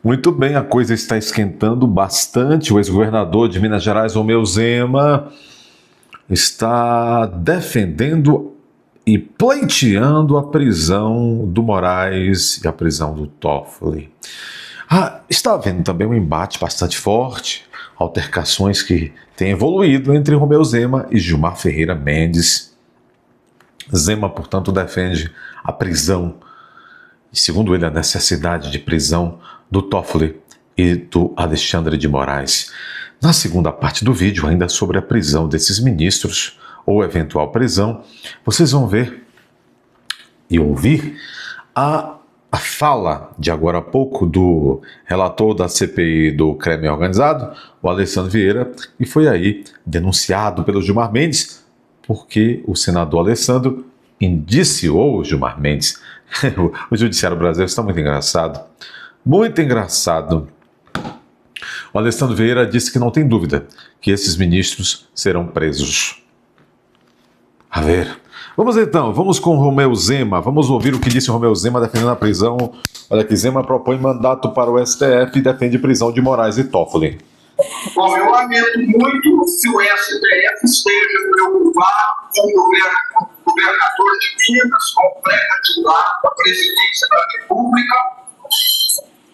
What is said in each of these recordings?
Muito bem, a coisa está esquentando bastante. O ex-governador de Minas Gerais, Romeu Zema, está defendendo e pleiteando a prisão do Moraes e a prisão do Toffoli. Está havendo também um embate bastante forte, altercações que têm evoluído entre Romeu Zema e Gilmar Ferreira Mendes. Zema, portanto, defende a prisão, e segundo ele, a necessidade de prisão do Toffoli e do Alexandre de Moraes. Na segunda parte do vídeo, ainda sobre a prisão desses ministros, ou eventual prisão, vocês vão ver e ouvir a fala de agora há pouco do relator da CPI do crime organizado, o Alessandro Vieira, e foi aí denunciado pelo Gilmar Mendes, porque o senador Alessandro indiciou o Gilmar Mendes. O judiciário brasileiro está muito engraçado. Muito engraçado. O Alessandro Vieira disse que não tem dúvida que esses ministros serão presos. A ver. Vamos então, vamos com Romeu Zema. Vamos ouvir o que disse Romeu Zema defendendo a prisão. Olha que Zema propõe mandato para o STF e defende prisão de Moraes e Toffoli. Bom, eu lamento muito que o STF esteja preocupado com o governador de Minas, com o pré-candidato à presidência da República.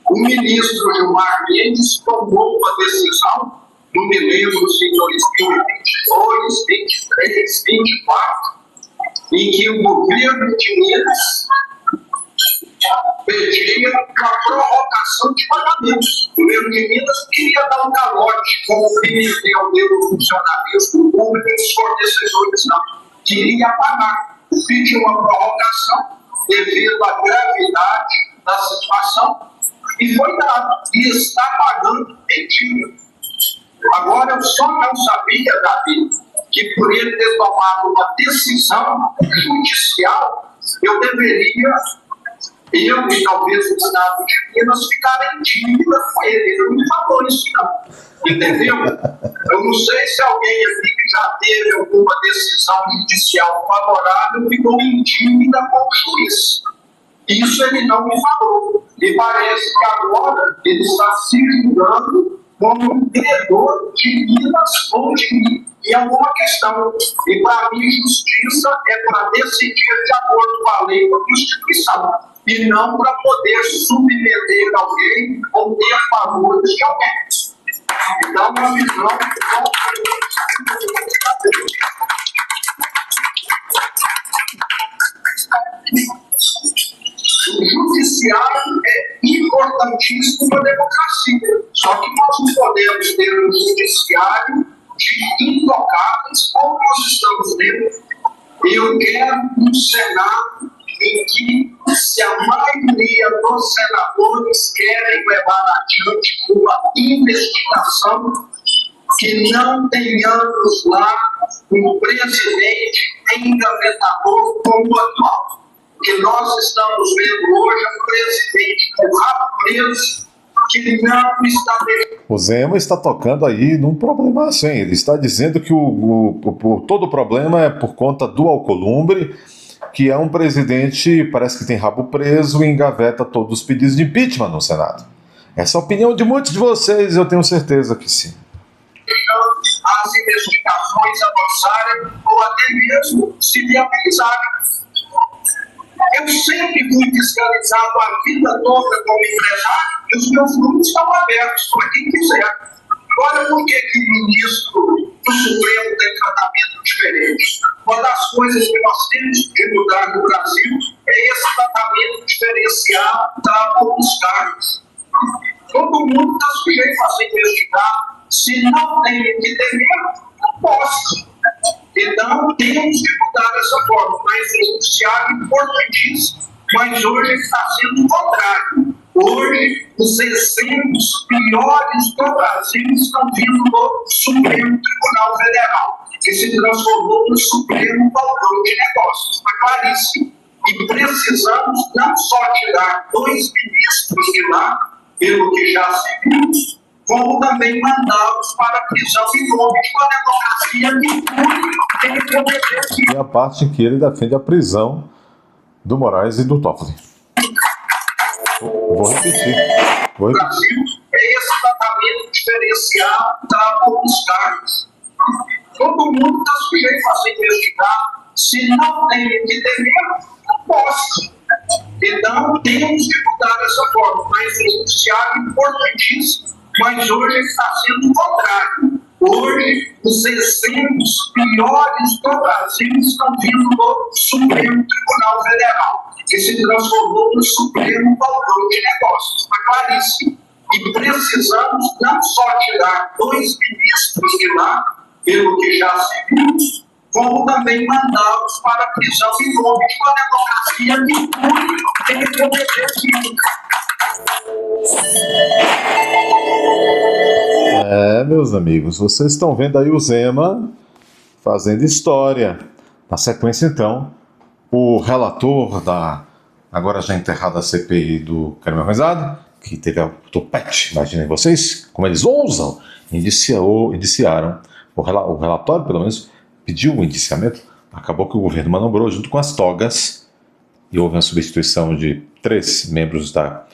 O ministro Gilmar Mendes tomou uma decisão, não me lembro se em 2022, 23, 24, em que o governo de Minas pedia a prorrogação de pagamentos. O governo de Minas queria dar um calote, como o Pimentel deu no funcionalismo público e os fornecedores não. Queria pagar. Pediu uma prorrogação devido à gravidade da situação e foi dado. E está pagando em dia. Agora, eu só não sabia, Davi, que por ele ter tomado uma decisão judicial, eu deveria, eu e talvez o Estado de Minas, ficar em dívida com ele. Ele não me falou isso, não. Entendeu? Eu não sei se alguém aqui que já teve alguma decisão judicial favorável ficou em dívida com o juiz. Isso ele não me falou. E parece que agora ele está se julgando como um credor de Minas ou de mim em alguma questão. E para mim, justiça é para decidir de acordo com a lei e com a Constituição, e não para poder submeter alguém ou ter favores de alguém. Então, uma visão. O judiciário é importantíssimo para a democracia. Só que nós não podemos ter um judiciário de intocáveis, como nós estamos tendo. Eu quero um Senado em que, se a maioria dos senadores querem levar adiante uma investigação, que não tenhamos lá um presidente engavetador como o atual. Que nós estamos vendo hoje um presidente com rabo preso, que não está deixando. O Zema está tocando aí num problema assim. Ele está dizendo que todo o problema é por conta do Alcolumbre, que é um presidente, parece que tem rabo preso e engaveta todos os pedidos de impeachment no Senado. Essa é a opinião de muitos de vocês, eu tenho certeza que sim. As investigações avançarem ou até mesmo se viabilizarem. Eu sempre fui fiscalizado a vida toda como empresário e os meus números estão abertos para quem quiser. Agora, por que o ministro do Supremo tem tratamento diferente? Uma das coisas que nós temos que mudar no Brasil é esse tratamento diferenciado para alguns cargos. Todo mundo está sujeito a ser investigado. Se não tem o que temer, não posso. Então, temos que mudar dessa forma. Mas o judiciário é importantíssimo. Mas hoje está sendo o contrário. Hoje, os exemplos piores do Brasil estão vindo do Supremo Tribunal Federal, que se transformou no Supremo Balcão de Negócios. Está claríssimo. E precisamos não só tirar 2 ministros de lá, pelo que já se viu, como também mandá-los para a prisão em nome de uma democracia que tem que proteger. E a parte em que ele defende a prisão do Moraes e do Toffoli. Vou repetir. no Brasil é esse tratamento diferenciado para alguns cargos. Todo mundo está sujeito a ser investigado. Se não tem que temer, não posso. Então, temos que mudar dessa forma. Mas o judiciário é importantíssimo. Mas hoje está sendo o contrário. Hoje, os exemplos piores do Brasil estão vindo do Supremo Tribunal Federal, que se transformou no Supremo Balcão de Negócios. Está claríssimo. E precisamos não só tirar 2 ministros de lá, pelo que já se viu, como também mandá-los para a prisão em nome de uma democracia que público tem que obedecer. Meus amigos, vocês estão vendo aí o Zema fazendo história. Na sequência, então, o relator da agora já enterrada CPI do crime organizado, que teve o topete, imaginem vocês, como eles ousam, indiciaram o relatório, pelo menos, pediu o indiciamento, acabou que o governo manobrou junto com as togas e houve uma substituição de 3 membros da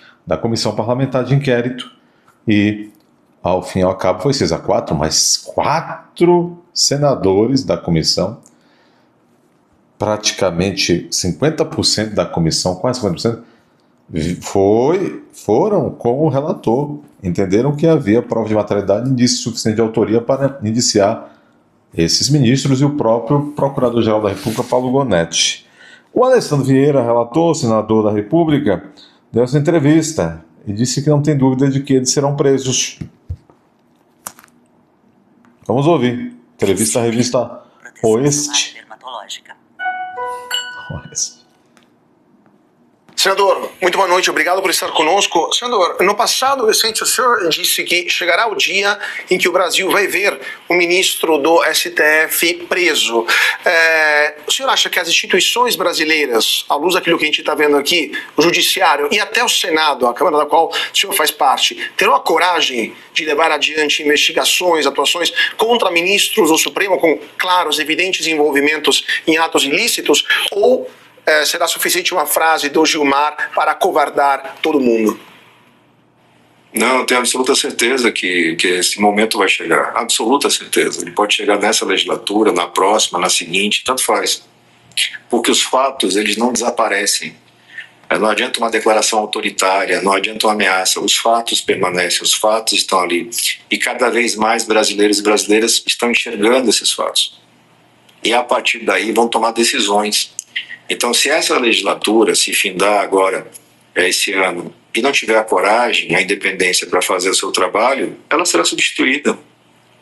Comissão Parlamentar de Inquérito e, ao fim e ao cabo, foi 6-4, mas 4 senadores da comissão, praticamente 50% da comissão, quase 50%, foram com o relator, entenderam que havia prova de materialidade e indício suficiente de autoria para indiciar esses ministros e o próprio Procurador-Geral da República, Paulo Gonetti. O Alessandro Vieira, relator, senador da República, deu essa entrevista e disse que não tem dúvida de que eles serão presos. Vamos ouvir. Entrevista à revista Oeste. Senador, muito boa noite, obrigado por estar conosco. Senador, no passado recente o senhor disse que chegará o dia em que o Brasil vai ver o ministro do STF preso. O senhor acha que as instituições brasileiras, à luz daquilo que a gente está vendo aqui, o Judiciário e até o Senado, a Câmara da qual o senhor faz parte, terão a coragem de levar adiante investigações, atuações contra ministros do Supremo com claros, evidentes envolvimentos em atos ilícitos, ou será suficiente uma frase do Gilmar para acovardar todo mundo? Não, eu tenho absoluta certeza que esse momento vai chegar. Absoluta certeza. Ele pode chegar nessa legislatura, na próxima, na seguinte, tanto faz. Porque os fatos, eles não desaparecem. Não adianta uma declaração autoritária, não adianta uma ameaça. Os fatos permanecem, os fatos estão ali. E cada vez mais brasileiros e brasileiras estão enxergando esses fatos. E a partir daí vão tomar decisões. Então, se essa legislatura se findar agora, esse ano, e não tiver a coragem, a independência para fazer o seu trabalho, ela será substituída,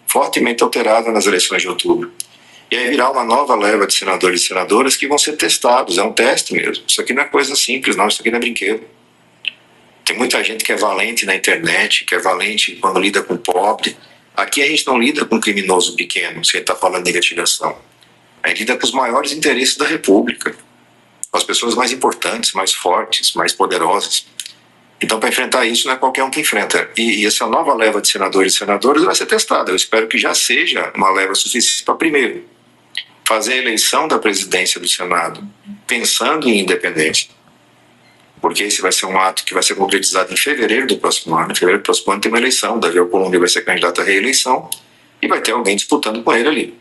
fortemente alterada nas eleições de outubro. E aí virá uma nova leva de senadores e senadoras que vão ser testados, é um teste mesmo. Isso aqui não é coisa simples, não, isso aqui não é brinquedo. Tem muita gente que é valente na internet, que é valente quando lida com pobre. Aqui a gente não lida com criminoso pequeno, se a gente está falando de investigação. A gente lida com os maiores interesses da República, com as pessoas mais importantes, mais fortes, mais poderosas. Então, para enfrentar isso, não é qualquer um que enfrenta. E essa nova leva de senadores e senadoras vai ser testada. Eu espero que já seja uma leva suficiente para, primeiro, fazer a eleição da presidência do Senado pensando em independência. Porque esse vai ser um ato que vai ser concretizado em fevereiro do próximo ano. Em fevereiro do próximo ano tem uma eleição. Davi Alcolumbre vai ser candidato à reeleição e vai ter alguém disputando com ele ali.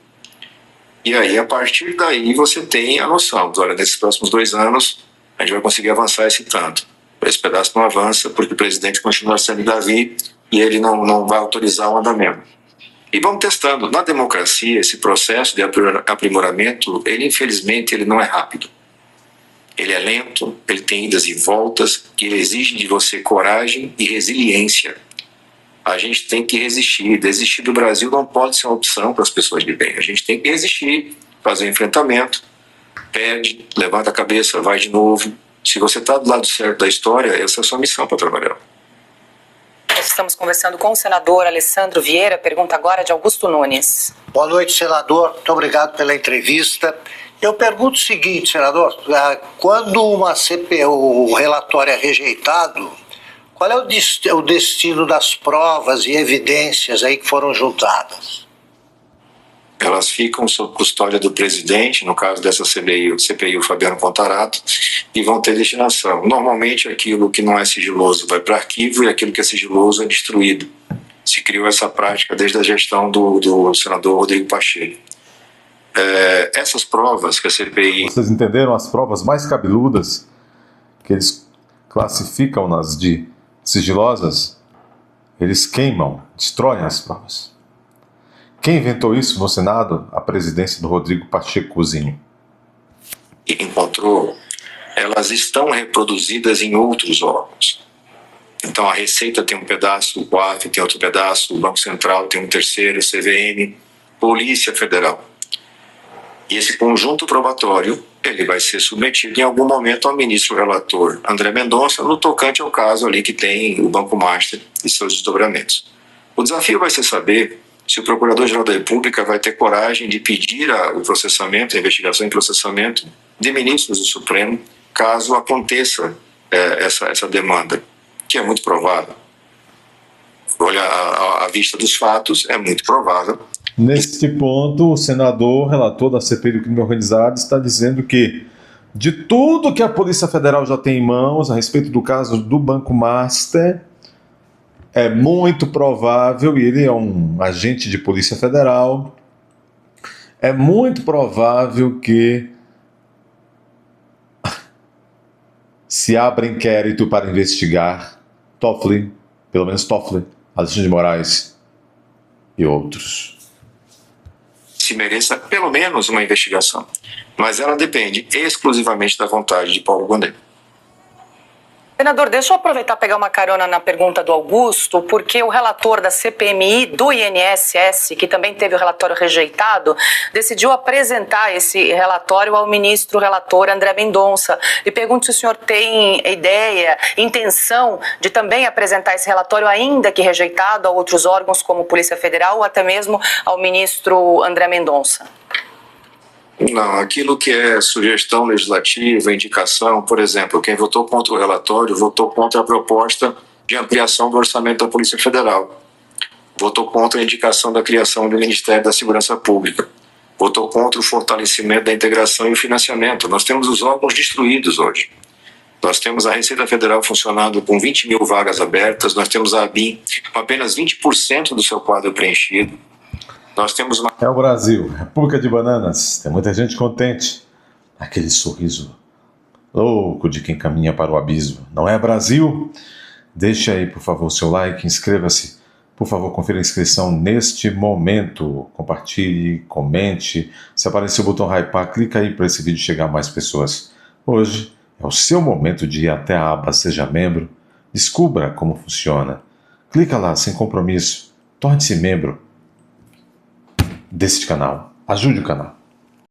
E aí, a partir daí, você tem a noção. Olha, nesses próximos 2 anos, a gente vai conseguir avançar esse tanto. Esse pedaço não avança porque o presidente continua sendo Davi e ele não vai autorizar o andamento. E vamos testando. Na democracia, esse processo de aprimoramento, ele, infelizmente, ele não é rápido. Ele é lento, ele tem idas e voltas, e ele exige de você coragem e resiliência. A gente tem que resistir. Desistir do Brasil não pode ser uma opção para as pessoas de bem. A gente tem que resistir, fazer um enfrentamento, perde, levanta a cabeça, vai de novo. Se você está do lado certo da história, essa é a sua missão para trabalhar. Nós estamos conversando com o senador Alessandro Vieira. Pergunta agora de Augusto Nunes. Boa noite, senador. Muito obrigado pela entrevista. Eu pergunto o seguinte, senador. Quando uma CPI, o relatório é rejeitado, qual é o destino das provas e evidências aí que foram juntadas? Elas ficam sob custódia do presidente, no caso dessa CPI, o Fabiano Contarato, e vão ter destinação. Normalmente aquilo que não é sigiloso vai para arquivo e aquilo que é sigiloso é destruído. Se criou essa prática desde a gestão do senador Rodrigo Pacheco. Essas provas que a CPI... Vocês entenderam as provas mais cabeludas que eles classificam nas de sigilosas? Eles queimam, destroem as provas. Quem inventou isso no Senado? A presidência do Rodrigo Pachecozinho. Encontrou, elas estão reproduzidas em outros órgãos. Então a Receita tem um pedaço, o COAF tem outro pedaço, o Banco Central tem um terceiro, CVM, Polícia Federal. E esse conjunto probatório, ele vai ser submetido em algum momento ao ministro relator André Mendonça, no tocante ao caso ali que tem o Banco Master e seus desdobramentos. O desafio vai ser saber se o Procurador-Geral da República vai ter coragem de pedir o processamento, a investigação e processamento de ministros do Supremo, caso aconteça essa demanda, que é muito provável. Olha, à vista dos fatos, é muito provável. Neste ponto, o senador, relator da CPI do crime organizado, está dizendo que de tudo que a Polícia Federal já tem em mãos a respeito do caso do Banco Master, é muito provável, e ele é um agente de Polícia Federal, é muito provável que se abra inquérito para investigar Toffoli, pelo menos Toffoli, Alexandre de Moraes e outros. Se mereça pelo menos uma investigação. Mas ela depende exclusivamente da vontade de Paulo Gondim. Senador, deixa eu aproveitar e pegar uma carona na pergunta do Augusto, porque o relator da CPMI do INSS, que também teve o relatório rejeitado, decidiu apresentar esse relatório ao ministro relator André Mendonça. E pergunto se o senhor tem ideia, intenção de também apresentar esse relatório, ainda que rejeitado, a outros órgãos como Polícia Federal ou até mesmo ao ministro André Mendonça. Não, aquilo que é sugestão legislativa, indicação, por exemplo, quem votou contra o relatório votou contra a proposta de ampliação do orçamento da Polícia Federal, votou contra a indicação da criação do Ministério da Segurança Pública, votou contra o fortalecimento da integração e o financiamento. Nós temos os órgãos destruídos hoje. Nós temos a Receita Federal funcionando com 20 mil vagas abertas, nós temos a ABIN com apenas 20% do seu quadro preenchido. Nós temos uma... É o Brasil, República de Bananas. Tem muita gente contente. Aquele sorriso louco de quem caminha para o abismo. Não é Brasil? Deixe aí, por favor, o seu like, inscreva-se. Por favor, confira a inscrição neste momento. Compartilhe, comente. Se aparecer o botão hypar, clica aí para esse vídeo chegar a mais pessoas. Hoje é o seu momento de ir até a aba Seja Membro. Descubra como funciona. Clica lá, sem compromisso. Torne-se membro deste canal. Ajude o canal.